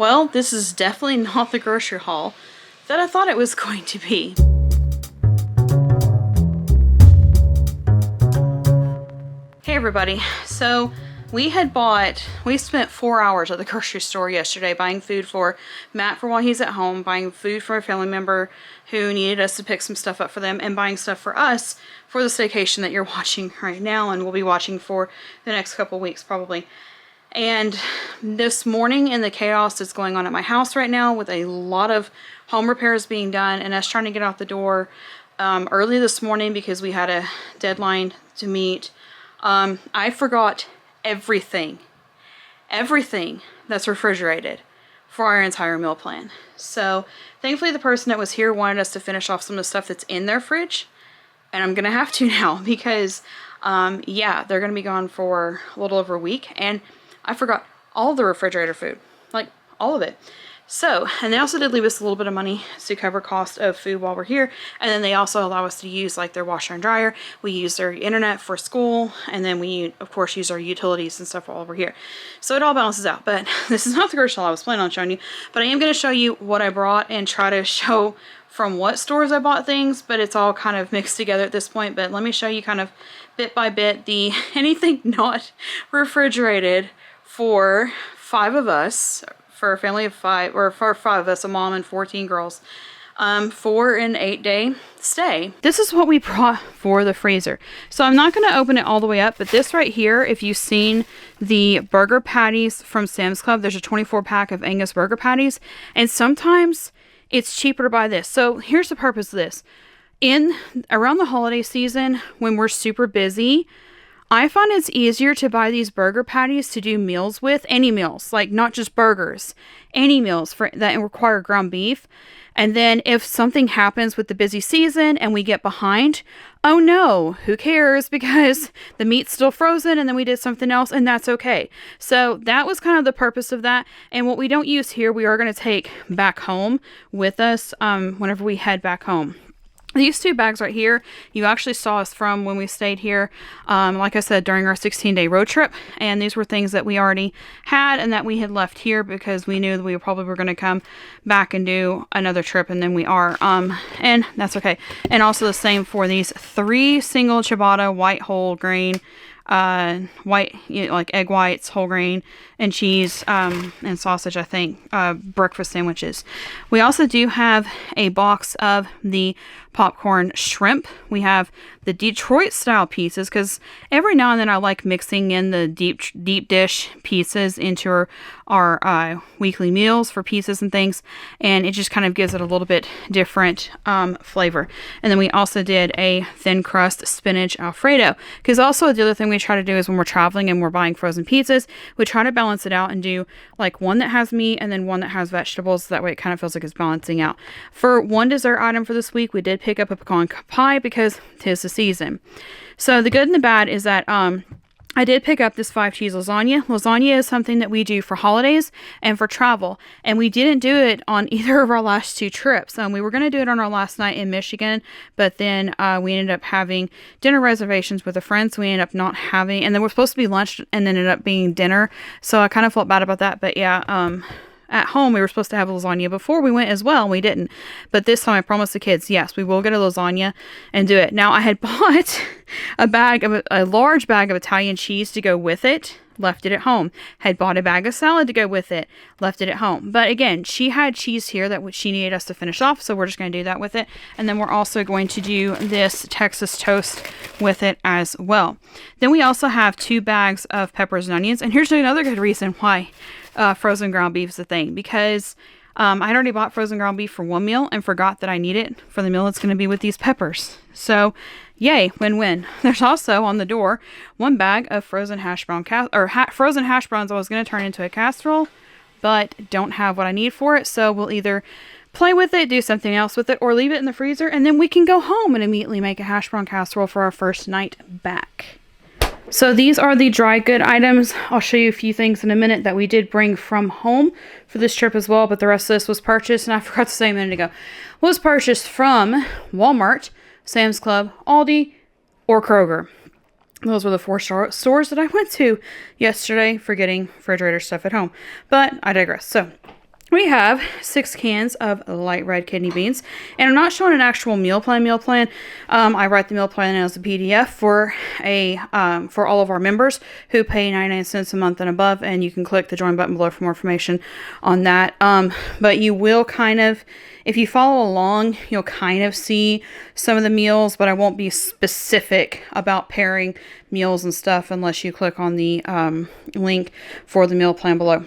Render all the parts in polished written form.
Well, this is definitely not the grocery haul that I thought it was going to be. Hey everybody, so we spent 4 hours at the grocery store yesterday buying food for Matt for while he's at home, buying food for a family member who needed us to pick some stuff up for them, and buying stuff for us for the staycation that you're watching right now and we'll be watching for the next couple weeks probably. And this morning, in the chaos that's going on at my house right now with a lot of home repairs being done and us trying to get out the door early this morning because we had a deadline to meet, I forgot everything that's refrigerated for our entire meal plan. So thankfully the person that was here wanted us to finish off some of the stuff that's in their fridge, and I'm gonna have to now because yeah, they're gonna be gone for a little over a week, and I forgot all the refrigerator food, like all of it. So, and they also did leave us a little bit of money to cover cost of food while we're here. And then they also allow us to use like their washer and dryer. We use their internet for school. And then we, of course, use our utilities and stuff while we're here. So it all balances out. But this is not the grocery haul I was planning on showing you. But I am going to show you what I brought and try to show from what stores I bought things. But it's all kind of mixed together at this point. But let me show you kind of bit by bit the anything not refrigerated for 5 of us, for a family of 5, or for 5 of us, a mom and 14 girls, for an 8-day stay. This is what we brought for the freezer. So I'm not going to open it all the way up, but this right here, if you've seen the burger patties from Sam's Club, there's a 24 pack of Angus burger patties, and sometimes it's cheaper to buy this. So here's the purpose of this. Around the holiday season, when we're super busy, I find it's easier to buy these burger patties to do meals with, any meals, like not just burgers, any meals that require ground beef. And then if something happens with the busy season and we get behind, oh no, who cares, because the meat's still frozen and then we did something else and that's okay. So that was kind of the purpose of that. And what we don't use here, we are going to take back home with us whenever we head back home. These 2 bags right here, you actually saw us from when we stayed here, like I said, during our 16-day road trip. And these were things that we already had and that we had left here because we knew that we probably were going to come back and do another trip, and then we are. And that's okay. And also the same for these 3 single ciabatta white whole grain, white, like egg whites, whole grain, and cheese, and sausage, I think, breakfast sandwiches. We also do have a box of the popcorn shrimp. We have the Detroit style pieces because every now and then I like mixing in the deep dish pieces into our weekly meals for pieces and things, and it just kind of gives it a little bit different flavor. And then we also did a thin crust spinach Alfredo, because also the other thing we try to do is when we're traveling and we're buying frozen pizzas, we try to balance it out and do like one that has meat and then one that has vegetables, so that way it kind of feels like it's balancing out. For one dessert item for this week, we did pick up a pecan pie because 'tis the season. So the good and the bad is that I did pick up this 5-cheese lasagna. Lasagna is something that we do for holidays and for travel, and we didn't do it on either of our last 2 trips. We were going to do it on our last night in Michigan, but then we ended up having dinner reservations with a friend, so we ended up not having, and then we're supposed to be lunch and then ended up being dinner, so I kind of felt bad about that. But yeah, at home, we were supposed to have lasagna before we went as well, and we didn't. But this time I promised the kids, yes, we will get a lasagna and do it. Now, I had bought a large bag of Italian cheese to go with it, left it at home. Had bought a bag of salad to go with it, left it at home. But again, she had cheese here that she needed us to finish off, so we're just going to do that with it. And then we're also going to do this Texas toast with it as well. Then we also have 2 bags of peppers and onions. And here's another good reason why frozen ground beef is a thing, because I had already bought frozen ground beef for one meal and forgot that I need it for the meal that's going to be with these peppers. So yay, win-win. There's also on the door 1 bag of frozen hash brown frozen hash browns I was going to turn into a casserole, but don't have what I need for it. So we'll either play with it, do something else with it, or leave it in the freezer, and then we can go home and immediately make a hash brown casserole for our first night back. So these are the dry good items. I'll show you a few things in a minute that we did bring from home for this trip as well, but the rest of this was purchased, and I forgot to say a minute ago, was purchased from Walmart, Sam's Club, Aldi, or Kroger. Those were the 4 stores that I went to yesterday for getting refrigerator stuff at home. But I digress. So we have 6 cans of light red kidney beans, and I'm not showing an actual meal plan. I write the meal plan as a PDF for all of our members who pay 99 cents a month and above, and you can click the join button below for more information on that. But you will kind of, if you follow along, you'll kind of see some of the meals, but I won't be specific about pairing meals and stuff unless you click on the link for the meal plan below.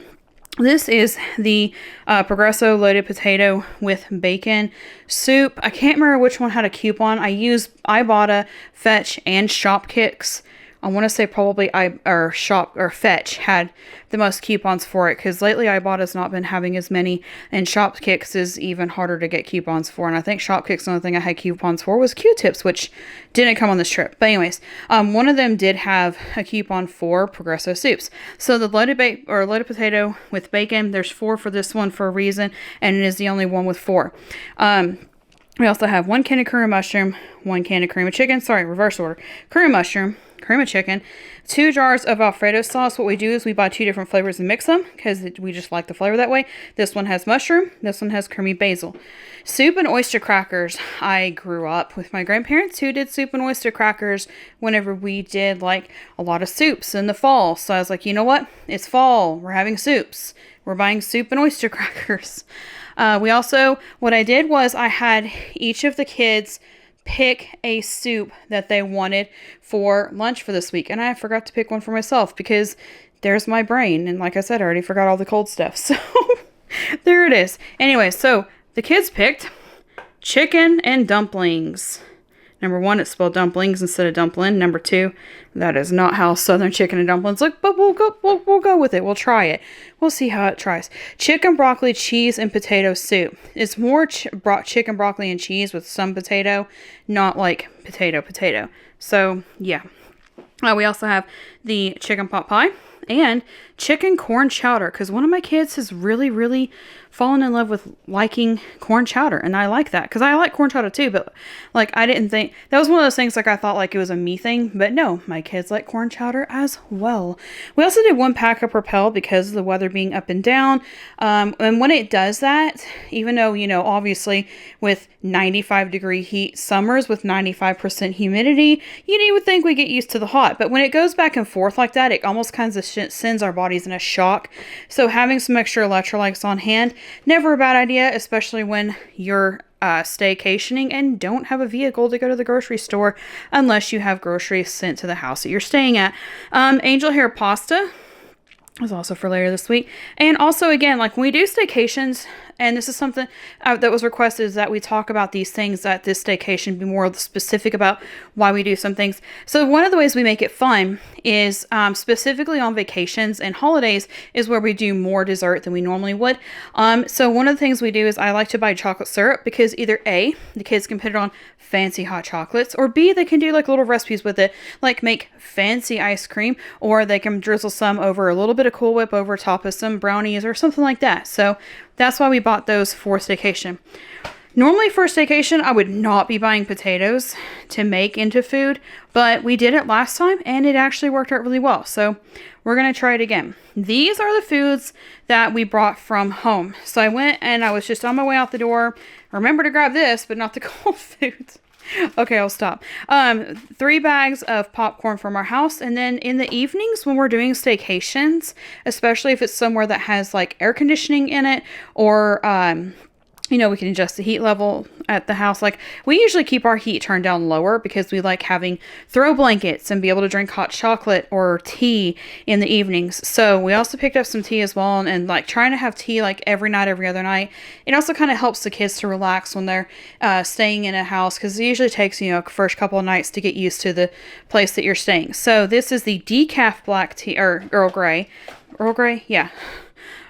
This is the Progresso loaded potato with bacon soup. I can't remember which one had a coupon. I bought a Fetch and Shopkicks. I want to say probably Fetch had the most coupons for it, because lately Ibotta has not been having as many, and Shopkicks is even harder to get coupons for. And I think Shopkicks, the only thing I had coupons for was Q-tips, which didn't come on this trip. But anyways, one of them did have a coupon for Progresso soups. So the loaded potato with bacon, there's 4 for this one for a reason, and it is the only one with 4. We also have 1 can of cream of mushroom, 1 can of cream of chicken. Sorry, reverse order. Cream of mushroom, cream of chicken, 2 jars of Alfredo sauce. What we do is we buy 2 different flavors and mix them because we just like the flavor that way. This one has mushroom. This one has creamy basil. Soup and oyster crackers. I grew up with my grandparents who did soup and oyster crackers whenever we did like a lot of soups in the fall. So I was like, you know what? It's fall. We're having soups. We're buying soup and oyster crackers. What I did was I had each of the kids pick a soup that they wanted for lunch for this week. And I forgot to pick one for myself because there's my brain. And like I said, I already forgot all the cold stuff. So there it is. Anyway, so the kids picked chicken and dumplings. Number 1, it's spelled dumplings instead of dumpling. Number 2, that is not how Southern chicken and dumplings look, but we'll go with it. We'll try it. We'll see how it tries. Chicken, broccoli, cheese, and potato soup. It's more chicken, broccoli, and cheese with some potato, not like potato. So, yeah. We also have the chicken pot pie and chicken corn chowder, because one of my kids has really fallen in love with liking corn chowder, and I like that because I like corn chowder too, but like I didn't think that was one of those things, like I thought like it was a me thing, but no, my kids like corn chowder as well. We also did 1 pack of Propel because of the weather being up and down, and when it does that, even though, you know, obviously with 95-degree heat summers with 95% humidity, you would think we get used to the hot, but when it goes back and forth like that, it almost kind of sends our bodies in a shock. So having some extra electrolytes on hand, never a bad idea, especially when you're staycationing and don't have a vehicle to go to the grocery store unless you have groceries sent to the house that you're staying at. Angel hair pasta was also for later this week. And also, again, like when we do staycations, and this is something that was requested, is that we talk about these things at this staycation, be more specific about why we do some things. So one of the ways we make it fun is specifically on vacations and holidays is where we do more dessert than we normally would. So one of the things we do is I like to buy chocolate syrup because either A, the kids can put it on fancy hot chocolates, or B, they can do like little recipes with it, like make fancy ice cream, or they can drizzle some over a little bit of Cool Whip over top of some brownies or something like that. So that's why we bought those for staycation. Normally for staycation, I would not be buying potatoes to make into food, but we did it last time and it actually worked out really well. So we're going to try it again. These are the foods that we brought from home. So I went and I was just on my way out the door. Remember to grab this, but not the cold foods. Okay, I'll stop. 3 bags of popcorn from our house. And then in the evenings when we're doing staycations, especially if it's somewhere that has like air conditioning in it, or we can adjust the heat level at the house. Like we usually keep our heat turned down lower because we like having throw blankets and be able to drink hot chocolate or tea in the evenings. So we also picked up some tea as well, and like trying to have tea like every night, every other night. It also kind of helps the kids to relax when they're staying in a house, because it usually takes, first couple of nights to get used to the place that you're staying. So this is the decaf black tea, or Earl Grey. Earl Grey? Yeah.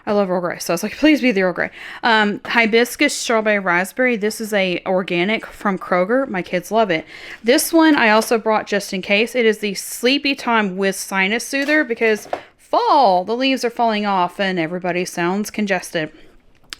I love Earl Grey, so I was like, please be the Earl Grey. Hibiscus strawberry raspberry. This is a organic from Kroger. My kids love it. This one I also brought just in case. It is the Sleepy Time with Sinus Soother, because fall, the leaves are falling off and everybody sounds congested.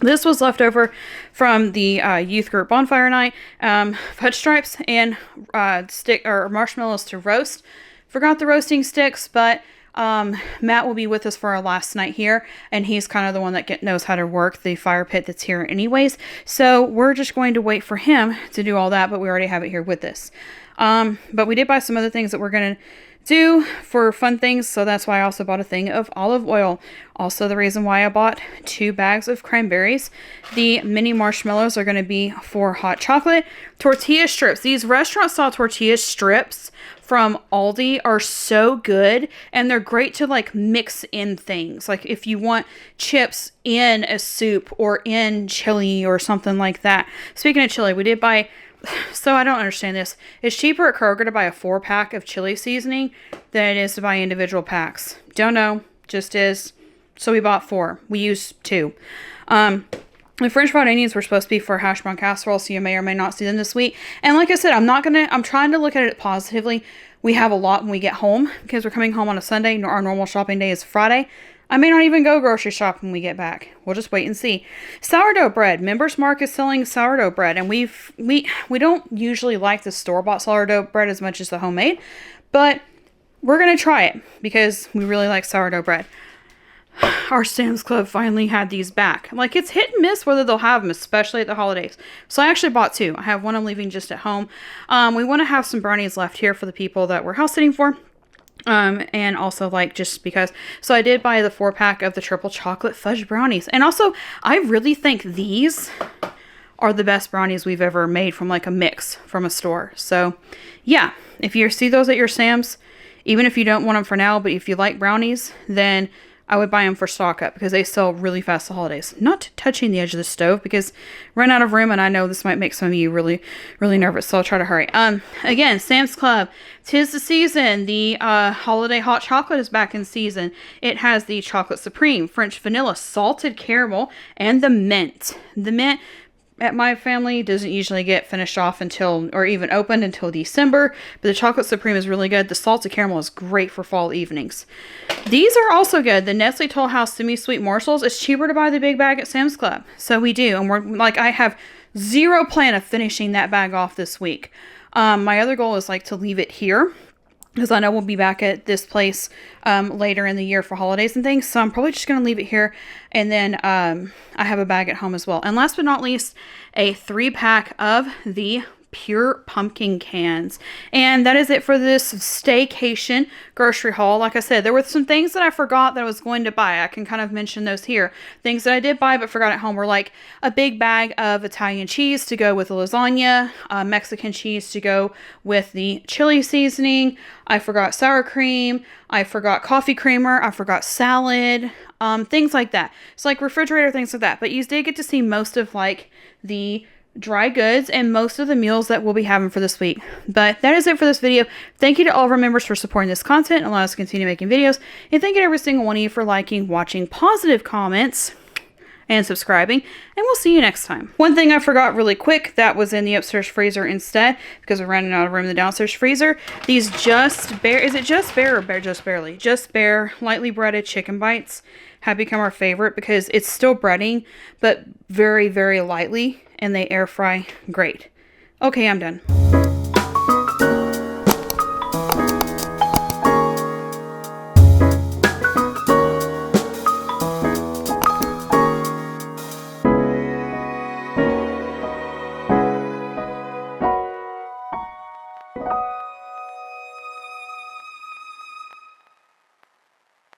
This was left over from the youth group bonfire night. Fudge stripes and marshmallows to roast. Forgot the roasting sticks, but Matt will be with us for our last night here, and he's kind of the one that knows how to work the fire pit that's here anyways. So we're just going to wait for him to do all that, but we already have it here with us. But we did buy some other things that we're going to do for fun things, so that's why I also bought a thing of olive oil. Also, the reason why I bought 2 bags of cranberries. The mini marshmallows are going to be for hot chocolate. Tortilla strips. These restaurant style tortilla strips from Aldi are so good, and they're great to like mix in things. Like if you want chips in a soup or in chili or something like that. Speaking of chili, we did buy, so I don't understand this. It's cheaper at Kroger to buy a 4-pack of chili seasoning than it is to buy individual packs. Don't know, just is. So we bought 4. We used 2. The French fried onions were supposed to be for hash brown casserole, so you may or may not see them this week. And like I said, I'm trying to look at it positively. We have a lot when we get home because we're coming home on a Sunday. Our normal shopping day is Friday. I may not even go grocery shopping when we get back. We'll just wait and see. Sourdough bread. Members Mark is selling sourdough bread, and we don't usually like the store-bought sourdough bread as much as the homemade, but we're going to try it because we really like sourdough bread. Our Sam's Club finally had these back. Like, it's hit and miss whether they'll have them, especially at the holidays. So I actually bought 2. I have one I'm leaving just at home. We want to have some brownies left here for the people that we're house sitting for. And also like just because, so I did buy the 4-pack of the triple chocolate fudge brownies. And also I really think these are the best brownies we've ever made from like a mix from a store. So yeah, if you see those at your Sam's, even if you don't want them for now, but if you like brownies, then I would buy them for stock up because they sell really fast the holidays. Not touching the edge of the stove because run out of room, and I know this might make some of you really, really nervous, so I'll try to hurry. Again, Sam's Club, 'tis the season. The holiday hot chocolate is back in season. It has the chocolate supreme, French vanilla, salted caramel, and the mint. The mint at my family doesn't usually get finished off until, or even opened until December, but the chocolate supreme is really good. The salted caramel is great for fall evenings. These are also good. The Nestle Toll House semi-sweet morsels. It's cheaper to buy the big bag at Sam's Club. So we do, and we're like, I have zero plan of finishing that bag off this week. My other goal is like to leave it here, because I know we'll be back at this place later in the year for holidays and things. So I'm probably just going to leave it here. And then I have a bag at home as well. And last but not least, a 3-pack of the pure pumpkin cans. And that is it for this staycation grocery haul. Like I said, there were some things that I forgot that I was going to buy. I can kind of mention those here. Things that I did buy but forgot at home were like a big bag of Italian cheese to go with the lasagna, Mexican cheese to go with the chili seasoning. I forgot sour cream. I forgot coffee creamer. I forgot salad. Things like that. So like refrigerator, things like that. But you did get to see most of like the dry goods and most of the meals that we'll be having for this week. But that is it for this video. Thank you to all of our members for supporting this content and allow us to continue making videos. And thank you to every single one of you for liking, watching, positive comments, and subscribing. And we'll see you next time. One thing I forgot really quick, that was in the upstairs freezer instead, because we're running out of room in the downstairs freezer. These Just Bare, is it Just Bare or Just Barely? Just Bare lightly breaded chicken bites have become our favorite because it's still breading, but very, very lightly, and they air fry great. Okay, I'm done.